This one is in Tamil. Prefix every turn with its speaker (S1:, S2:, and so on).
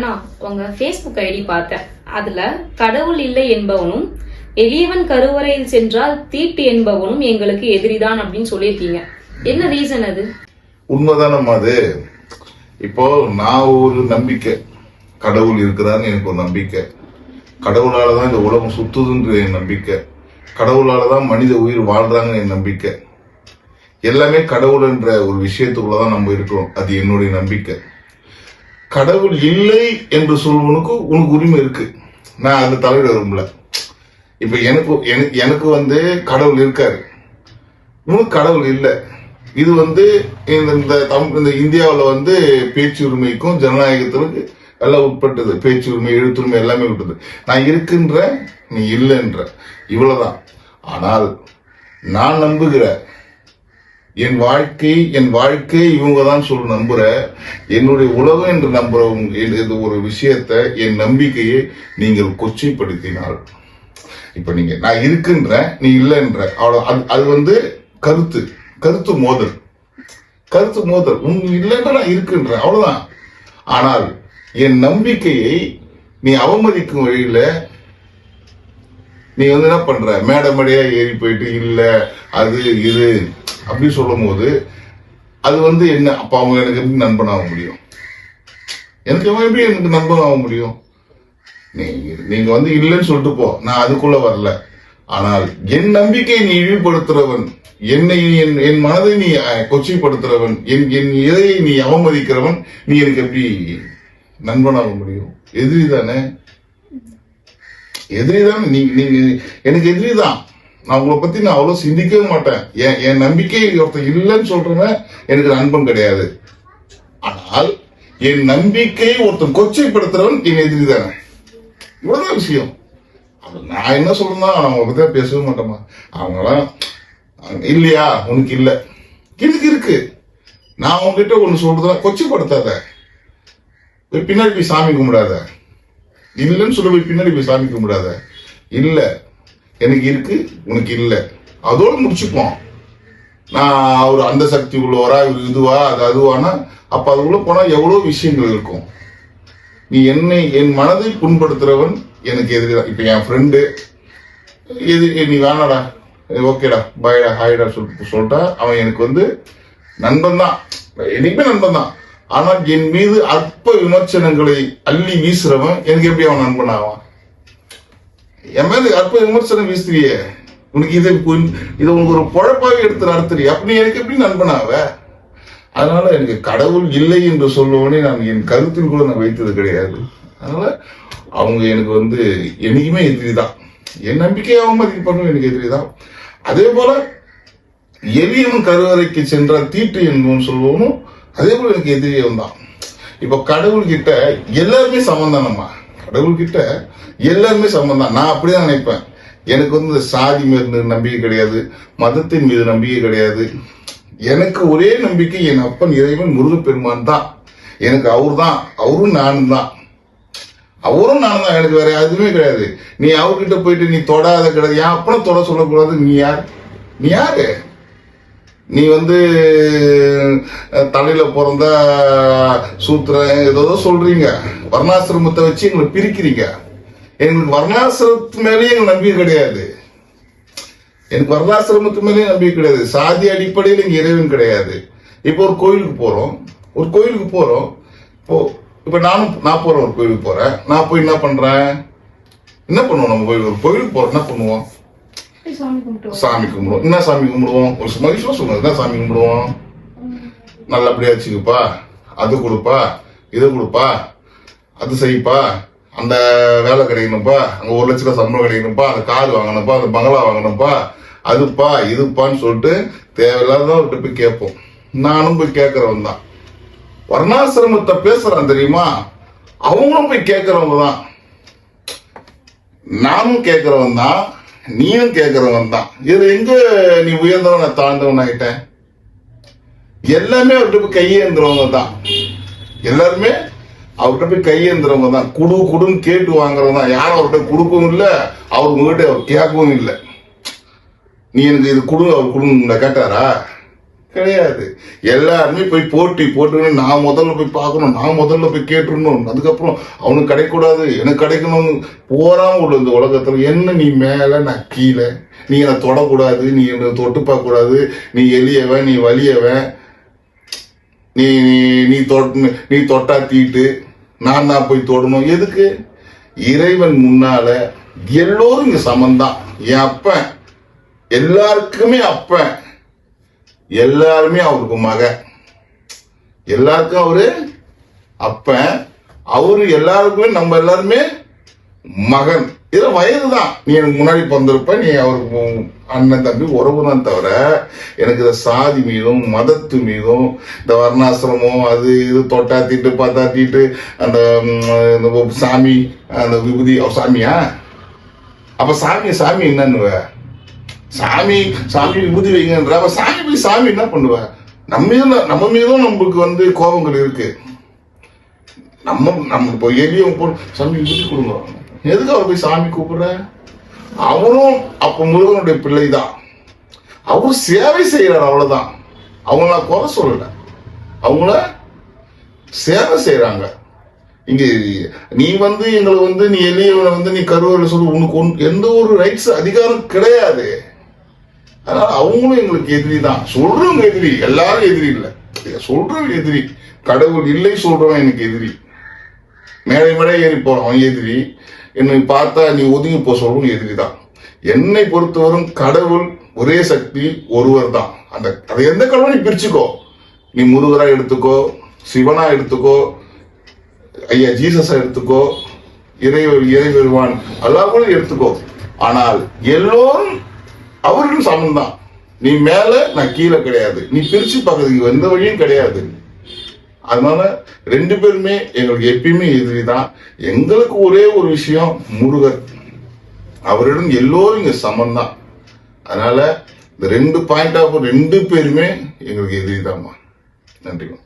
S1: அண்ணா உங்க Facebook ஐடி பார்த்தேன். அதுல கடவுள் இல்லை என்பவனும் எளியவன் கருவறையில் சென்றால் தீட்டு என்பவனும் எங்களுக்கு எதிரிதான் அப்படின்னு சொல்லியிருக்கீங்க. என்ன ரீசன் அது?
S2: உண்மைதானம்மா அது. இப்போ நான் ஒரு நம்பிக்கை, கடவுள் இருக்கிறான்னு எனக்கு ஒரு நம்பிக்கை, கடவுளாலதான் இந்த உலகம் சுத்துதுன்ற என் நம்பிக்கை, கடவுளாலதான் மனித உயிர் வாழ்றாங்கன்னு என் நம்பிக்கை. எல்லாமே கடவுள் என்ற ஒரு விஷயத்துக்குள்ளதான் நம்ம இருக்கிறோம். அது என்னுடைய நம்பிக்கை. கடவுள் இல்லை என்று சொல்வனுக்கு உனக்கு உரிமை இருக்கு. நான் அந்த தலையிட விரும்பல. இப்ப எனக்கு கடவுள் இருக்காரு, உனக்கு கடவுள் இல்லை. இது இந்த இந்தியாவில் பேச்சு உரிமைக்கும் ஜனநாயகத்திற்கு எல்லாம் உட்பட்டது. பேச்சு உரிமை, எழுத்துரிமை எல்லாமே விட்டது. நான் இருக்கின்ற, நீ இல்லைன்ற, இவ்வளவுதான். ஆனால் நான் நம்புகிற என் வாழ்க்கை இவங்க தான் சொல்லி நம்புற, என்னுடைய உலகம் என்று நம்புற ஒரு விஷயத்த, என் நம்பிக்கையை நீங்கள் கொச்சைப்படுத்தினால், இப்ப நீங்க நான் இருக்கின்ற, நீ இல்லைன்ற, அது கருத்து மோதல். உன் இல்லைன்ற நான் இருக்கின்ற, அவ்வளவுதான். ஆனால் என் நம்பிக்கையை நீ அவமதிக்கும் வழியில நீ என்ன பண்ற, மேடையா ஏறி போயிட்டு இல்ல அது இது அப்படி சொல்லும் போது அது என்ன? அப்ப அவங்க எனக்கு எப்படி நண்பனாக முடியும்? எனக்கு நண்பன் ஆக முடியும்? நீங்க இல்லைன்னு சொல்லிட்டு போ, நான் அதுக்குள்ள வரல. ஆனால் என் நம்பிக்கையை நீ இழிவுபடுத்துறவன், என் மனதை நீ கொச்சைப்படுத்துறவன், என் இதையை நீ அவமதிக்கிறவன், நீ எனக்கு எப்படி நண்பனாக முடியும்? எதிரி தானே. நீங்க எனக்கு எதிரி தான். நான் உங்களை பத்தி நான் அவ்வளவு சிந்திக்கவே மாட்டேன். என் நம்பிக்கை ஒருத்தர் இல்லைன்னு சொல்றேன், எனக்கு நண்பன் கிடையாது. ஆனால் என் நம்பிக்கையை ஒருத்தர் கொச்சைப்படுத்துறவன் என் எதிரி தானே. இவ்வளவுதான் விஷயம். நான் என்ன சொல்றேன்னா, அவங்க பத்தி பேசவே மாட்டோமா. அவங்களாம் இல்லையா, உனக்கு இல்ல, இதுக்கு இருக்கு. நான் உங்ககிட்ட ஒண்ணு சொல்றதுனா கொச்சைப்படுத்தாத, பின்னாடி போய் சாமி கும்பிடாத. இல்லைன்னு சொல்ல போய் பின்னாடி போய் சாமி கும்பிடாத. இல்ல எனக்கு இருக்கு, உனக்கு இல்ல, அதோட முடிச்சுப்போம். நான் அவர் அந்த சக்தி உள்ளவரா, இவர் இதுவா, அது அதுவானா, அப்ப அதுக்குள்ள போனா எவ்வளவு விஷயங்கள் இருக்கும். நீ என் மனதை புண்படுத்துறவன் எனக்கு எதிரிதான். இப்ப என் ஃப்ரெண்டு நீ வேணாடா, ஓகேடா, பாய்டா, ஹாய்டா சொல்லிட்டா அவன் எனக்கு நண்பன் தான், என்னைக்குமே நண்பன் தான். ஆனால் என் மீது அற்ப விமர்சனங்களை அள்ளி வீசுறவன் எனக்கு எப்படி அவன் நண்பன் ஆவான்? என் மேல அற்ப விமர்சனம் வீசுறியே, உனக்கு இதை உனக்கு ஒரு பொழப்பாவே எடுத்து நடத்துறிய, அப்படி எனக்கு எப்படி நண்பனாவ? அதனால எனக்கு கடவுள் இல்லை என்று சொல்லுவனே நான் என் கருத்தில் கூட நான் வைத்தது கிடையாது. அதனால அவங்க எனக்கு என்னைக்குமே எதிரிதான். என் நம்பிக்கையை அவமதிப்பதும் எனக்கு எதிரிதான். அதே போல எளியவன் கருவறைக்கு சென்றால் தீட்டு என்பவன் சொல்லுவோனும் அதே போல எனக்கு எதிரியவன் தான். இப்ப கடவுள் கிட்ட எல்லாருமே சமந்தானம்மா. கடவுள் கிட்ட எல்லாருமே சமந்தான். நான் அப்படிதான் நினைப்பேன். எனக்கு சாதி மீது நம்பிக்கை கிடையாது, மதத்தின் மீது நம்பிக்கை கிடையாது. எனக்கு ஒரே நம்பிக்கை என் அப்பன் இறைவன் முருகப்பெருமான் தான். எனக்கு அவரும் நானும் தான். எனக்கு வேற எதுவுமே கிடையாது. நீ அவர்கிட்ட போயிட்டு நீ தொடாத கிடையாது, என் அப்பனை தொட சொல்லக்கூடாது. நீ யாரு? நீ தலையில பிறந்த சூத்திரம் ஏதோ சொல்றீங்க, வர்ணாசிரமத்தை வச்சு எங்களை பிரிக்கிறீங்க. எங்களுக்கு வர்ணாசிரமத்து மேலேயே எங்களுக்கு நம்பிக்கை கிடையாது. எனக்கு வர்ணாசிரமத்து மேலேயே நம்பிக்கை கிடையாது. சாதி அடிப்படையில் இங்க இறைவன் கிடையாது. இப்போ ஒரு கோயிலுக்கு போறோம். இப்ப நான் போறேன், ஒரு கோயிலுக்கு போறேன். நான் போய் என்ன பண்ணுவோம்? நம்ம ஒரு கோயிலுக்கு போறோம், என்ன பண்ணுவோம்? சாமி கும்பிடுவோம். என்ன சாமி கும்பிடுவோம்? ஒரு மகிழ்ச்சியா சொல்லுங்க. என்ன சாமி கும்பிடுவோம்? நல்லபடியா வச்சுக்கப்பா, அது கொடுப்பா, இது கொடுப்பா, அது செய்ப்பா, அந்த வேலை கிடைக்கணும்ப்பா, அங்க 1 லட்சம் சம்பளம் கிடைக்கணும்ப்பா, அந்த கார் வாங்கணும்ப்பா, அந்த பங்களா வாங்கணும்ப்பா, அதுப்பா இதுப்பான்னு சொல்லிட்டு தேவையில்லாத போய் கேட்போம். நானும் போய் கேட்கறவன் தான். வர்ணாசிரமத்தை பேசுறான் தெரியுமா, அவங்களும் போய் கேட்கறவங்க தான். நானும் கேட்கறவன் தான், நீயும் கேட்கறவன் தான். இது எங்க நீ உயர்ந்தவன் தாழ்ந்தவன் ஆயிட்டேன்? எல்லாமே அவர்கிட்ட போய் கையேந்திரவங்க தான். எல்லாருமே அவர்கிட்ட போய் கையேந்திரவங்க தான். குடுன்னு கேட்டு வாங்குறவங்க தான். யாரும் அவர்கிட்ட கொடுக்கவும் இல்லை, அவர் உங்ககிட்ட அவர் கேட்கவும் இல்லை. நீ எனக்கு இது குடு, அவர் குடுன்னு கேட்டாரா? கிடையாது. எல்லாருமே போய் போட்டி போட்டு நான் முதல்ல போய் பார்க்கணும், நான் முதல்ல போய் கேட்டுருணும், அதுக்கப்புறம் அவனுக்கு கிடைக்கூடாது எனக்கு கிடைக்கணும் போறாம உள்ள இந்த உலகத்துல. என்ன நீ மேல நான் கீழே, நீ என்னை தொடக்கூடாது, நீ என்னை தொட்டு பார்க்க கூடாது, நீ எளியவன், நீ வலியவன், நீ நீ தொட்டா தீட்டு, நான் தான் போய் தொடணும். எதுக்கு? இறைவன் முன்னால எல்லோரும் இங்க சமந்தான். என் அப்பன் எல்லாருக்குமே அப்பன், எல்லாருமே அவருக்கு மகன், எல்லாருக்கும் அவரு அப்பன், அவரு எல்லாருக்குமே நம்ம எல்லாருமே மகன். இதுல வயதுதான். நீ எனக்கு முன்னாடி பிறந்திருப்ப, நீ அவருக்கு அண்ணன் தம்பி உறவு தான் தவிர எனக்கு இந்த சாதி மீதும் மதத்து மீதும் இந்த வர்ணாசிரமம் அது இது தொட்டா தீட்டு பார்த்தா தீட்டு அந்த சாமி அந்த விபூதி சாமியா? அப்ப சாமி என்னன்னுவ? சாமி விபூதி வைங்கன்ற. அப்ப சாமி போய் சாமி என்ன பண்ணுவ? நம்ம மீதும் நம்மளுக்கு கோபங்கள் இருக்கு. நம்ம இப்போ எளிய சாமி விபூதி கொடுங்க, எதுக்கு அவர் போய் சாமி கூப்பிடுற? அவரும் அப்ப முருகனுடைய பிள்ளைதான், அவரு சேவை செய்யறாரு, அவ்வளவுதான். அவங்கள குறை சொல்லல, அவங்கள சேவை செய்யறாங்க. இங்க நீ எங்களை நீ எளியவனை நீ கருவறையில் சொல்லு, உனக்கு எந்த ஒரு ரைட்ஸ் அதிகாரம் கிடையாது. அதனால அவங்களும் எங்களுக்கு எதிரி தான். சொல்றவங்க எதிரி, எல்லாரும் எதிரி இல்லை, சொல்றவங்க எதிரி. கடவுள் இல்லை சொல்றவன் எனக்கு எதிரி. மேடை ஏறி போறான் அவன் எதிரி. என்னை பார்த்தா நீ ஒதுங்கி போ சொல்றவங்க எதிரி தான். என்னை பொறுத்தவரும் கடவுள் ஒரே சக்தி ஒருவர் தான். அதை எந்த கடவுள் நீ பிரிச்சுக்கோ, நீ முருகரா எடுத்துக்கோ, சிவனா எடுத்துக்கோ, ஐயா ஜீசஸா எடுத்துக்கோ, இறைவருவான் எல்லாரும் எடுத்துக்கோ. ஆனால் எல்லோரும் அவர்களும் சமந்தான். நீ மேல நான் கீழே கிடையாது. நீ பிரிச்சு பார்க்கறதுக்கு எந்த வழியும் கிடையாது. அதனால ரெண்டு பேருமே எங்களுக்கு எப்பயுமே எதிரி தான். எங்களுக்கு ஒரே ஒரு விஷயம், முருகர், அவரிடம் எல்லோரும் இங்க சமந்தான். அதனால இந்த 2 பாயிண்ட் ஆஃப் ரெண்டு பேருமே எங்களுக்கு எதிரி தான்மா. நன்றிமா.